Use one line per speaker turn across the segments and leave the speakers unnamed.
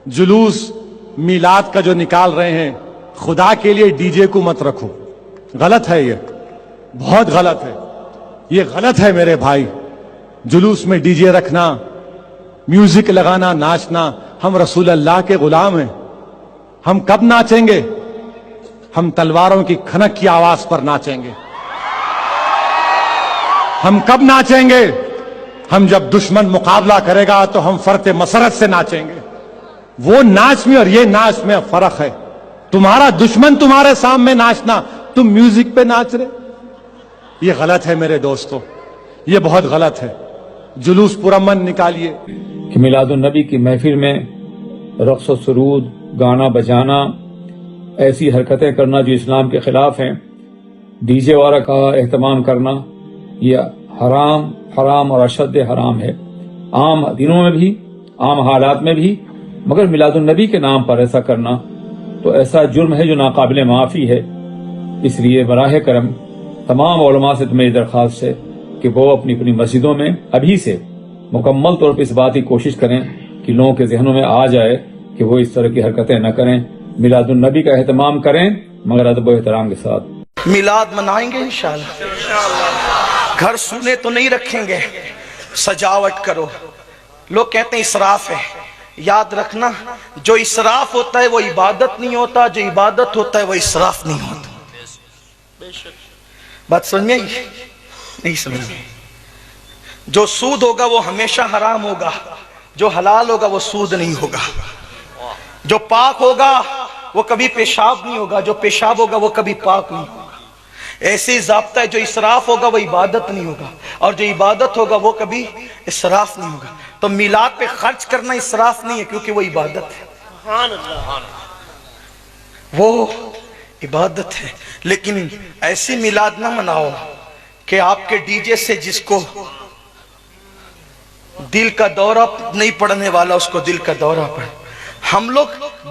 जुलूस मीलाद का जो निकाल रहे हैं, खुदा के लिए डीजे को मत रखो। गलत है, ये बहुत गलत है, ये गलत है मेरे भाई। जुलूस में डीजे रखना, म्यूजिक लगाना, नाचना, हम रसूल अल्लाह के गुलाम हैं। हम कब नाचेंगे? हम तलवारों की खनक की आवाज पर नाचेंगे। हम कब नाचेंगे? हम जब दुश्मन मुकाबला करेगा तो हम फरते मसरत से नाचेंगे। वो नाच में और ये नाच में फर्क है। तुम्हारा दुश्मन तुम्हारे सामने नाचना, तुम म्यूजिक पे नाच रहे, ये गलत है मेरे दोस्तों, ये बहुत गलत है। जुलूस पुरअमन निकालिए।
कि मिलादुन नबी की महफिल में रक़्स व सुरूद, गाना बजाना, ऐसी हरकतें करना जो इस्लाम के खिलाफ हैं, डीजे वाला का एहतमाम करना, यह हराम और अशद हराम है। आम दिनों में भी, आम हालात में भी, मगर मिलादुन नबी के नाम पर ऐसा करना तो ऐसा जुर्म है जो नाकाबिल माफ़ी है। इसलिए बराह करम तमाम उलमा से तुम्हें दरख्वास्त है कि वो अपनी अपनी मस्जिदों में अभी से मुकम्मल तौर पर इस बात की कोशिश करें कि लोगों के जहनों में आ जाए कि वो इस तरह की हरकतें न करें, मिलादुन नबी का एहतमाम करें मगर अदब व एहतराम के साथ।
मिलाद मनाएंगे इंशाअल्लाह। घर सूने तो नहीं रखेंगे, सजावट करो। लोग कहते हैं इसराफ है। याद रखना, जो इसराफ होता है वो इबादत नहीं होता, जो इबादत होता है वो इसराफ नहीं होता। बात समझ में आई? नहीं समझ में। जो सूद होगा वो हमेशा हराम होगा, जो हलाल होगा वो सूद नहीं होगा। जो पाक होगा वो कभी पेशाब नहीं होगा, जो पेशाब होगा वो कभी पाक नहीं होगा। ऐसे ही ज़ाब्ता है, जो इसराफ होगा वो इबादत नहीं होगा, और जो इबादत होगा वो कभी इसराफ नहीं होगा। तो मिलाद पे खर्च करना इसराफ नहीं है, क्योंकि वो इबादत है, वो इबादत है। लेकिन ऐसी मिलाद ना मनाओ कि आपके डीजे से जिसको दिल का दौरा नहीं पड़ने वाला उसको दिल का दौरा पड़े। हम लोग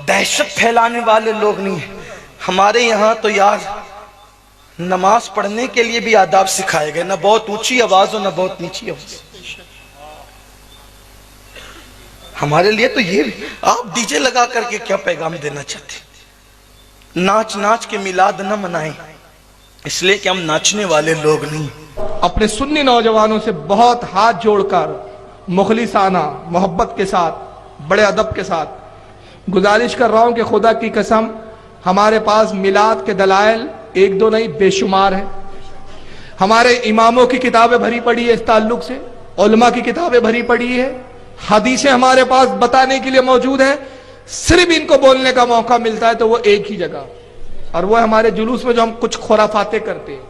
दहशत फैलाने वाले लोग नहीं हैं। हमारे यहाँ तो यार नमाज पढ़ने के लिए भी आदाब सिखाए गए, ना बहुत ऊंची आवाज हो ना बहुत नीची आवाज। हमारे लिए तो ये, आप डीजे लगा करके क्या पैगाम देना चाहते? नाच नाच के मिलाद न मनाएं, इसलिए कि हम नाचने वाले लोग नहीं।
अपने सुन्नी नौजवानों से बहुत हाथ जोड़कर मुखलिसाना मोहब्बत के साथ, बड़े अदब के साथ गुजारिश कर रहा हूं कि खुदा की कसम हमारे पास मिलाद के दलाइल एक दो नहीं बेशुमार है। हमारे इमामों की किताबें भरी पड़ी है इस ताल्लुक से, उलमा की किताबें भरी पड़ी है, हदीसें हमारे पास बताने के लिए मौजूद है। सिर्फ इनको बोलने का मौका मिलता है तो वो एक ही जगह, और वो हमारे जुलूस में जो हम कुछ खुराफाते करते हैं।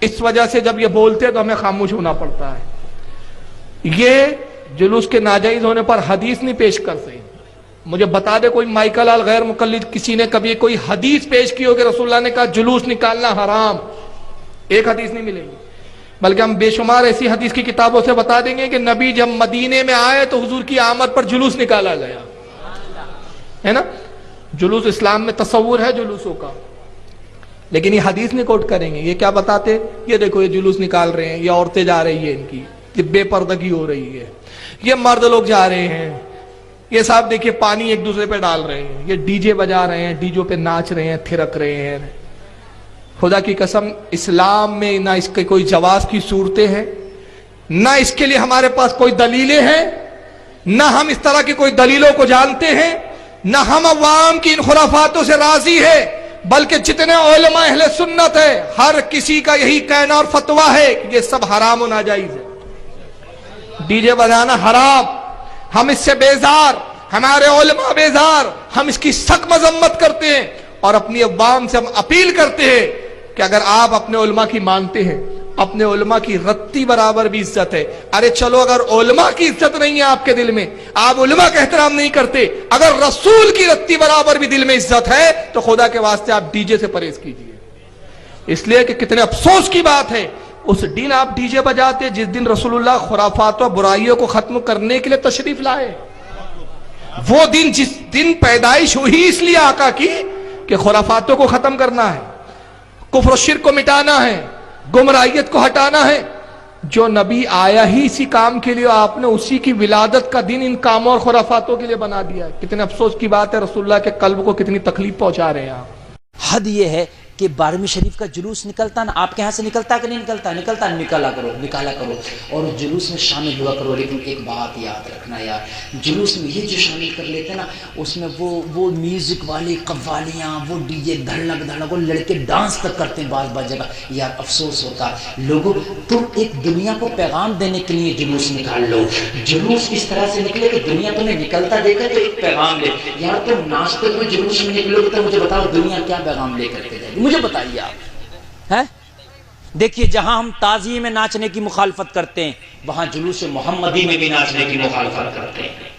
इस वजह से जब ये बोलते हैं तो हमें खामोश होना पड़ता है। ये जुलूस के नाजायज होने पर हदीस नहीं पेश कर सकते। मुझे बता दे कोई माइकल अल गैर मुकल्लिद किसी ने कभी कोई हदीस पेश की हो कि रसूलुल्लाह ने कहा जुलूस निकालना हराम? एक हदीस नहीं मिलेगी। बल्कि हम बेशुमार ऐसी हदीस की किताबों से बता देंगे कि नबी जब मदीने में आए तो हुजूर की आमद पर जुलूस निकाला गया, है ना। जुलूस इस्लाम में तसव्वुर है जुलूसों का, लेकिन ये हदीस नहीं कोट करेंगे। ये क्या बताते? ये देखो ये जुलूस निकाल रहे हैं, ये औरतें जा रही है, इनकी ये बेपर्दगी हो रही है, ये मर्द लोग जा रहे हैं, ये साहब देखिए पानी एक दूसरे पे डाल रहे हैं, ये डीजे बजा रहे हैं, डीजो पे नाच रहे हैं, थिरक रहे हैं। खुदा की कसम इस्लाम में ना इसके कोई जवाज की सूरतें हैं, ना इसके लिए हमारे पास कोई दलीलें हैं, ना हम इस तरह की कोई दलीलों को जानते हैं, ना हम अवाम की इन खुराफातों से राजी है। बल्कि जितने उलमा अहले सुन्नत है हर किसी का यही कहना और फतवा है कि ये सब हराम और नाजायज है। डीजे बजाना हराम, हम इससे बेजार, हमारे उलमा बेजार, हम इसकी सख्त मजम्मत करते हैं और अपनी अवाम से हम अपील करते हैं कि अगर आप अपने उलमा की मानते हैं, अपने उलमा की रत्ती बराबर भी इज्जत है। अरे चलो, अगर उलमा की इज्जत नहीं है आपके दिल में, आप उलमा का एहतराम नहीं करते, अगर रसूल की रत्ती बराबर भी दिल में इज्जत है तो खुदा के वास्ते आप डीजे से परहेज कीजिए। इसलिए कि कितने अफसोस की बात है, उस दिन आप डीजे बजाते जिस दिन रसूलुल्लाह खुराफात और बुराइयों को खत्म करने के लिए तशरीफ लाए। वो दिन जिस दिन पैदाइश हुई इसलिए आका की कि खुराफातों को खत्म करना है, कुफ्र और शिर्क को मिटाना है, गुमराहियत को हटाना है, जो नबी आया ही इसी काम के लिए, आपने उसी की विलादत का दिन इन कामों और खुराफातों के लिए बना दिया। कितने अफसोस की बात है, रसूलुल्लाह के कल्ब को कितनी तकलीफ पहुंचा रहे हैं आप।
हद ये है कि 12वीं शरीफ का जुलूस निकलता ना, आपके यहाँ से निकलता कि नहीं निकलता? निकलता, निकाला करो और जुलूस में शामिल हुआ करो। लेकिन एक बात याद रखना यार, जुलूस में ये जो शामिल कर लेते हैं ना, उसमें वो म्यूजिक वाली कव्वालियाँ, वो डीजे धड़क, वो लड़के डांस तक करते हैं बाज जगह। यार अफसोस होता है। लोगों, तुम एक दुनिया को पैगाम देने के लिए जुलूस निकाल लो। जुलूस इस तरह से निकले कि दुनिया तुम्हें निकलता देखे तो एक पैगाम ले। यार तुम नाचते हुए जुलूस में निकलोगे तो मुझे बताओ दुनिया क्या पैगाम ले करके जाएगी, मुझे बताइए आप। है देखिए, जहां हम ताज़िये में नाचने की मुखालफत करते हैं, वहां जुलूस मोहम्मदी में भी नाचने की मुखालफत करते हैं।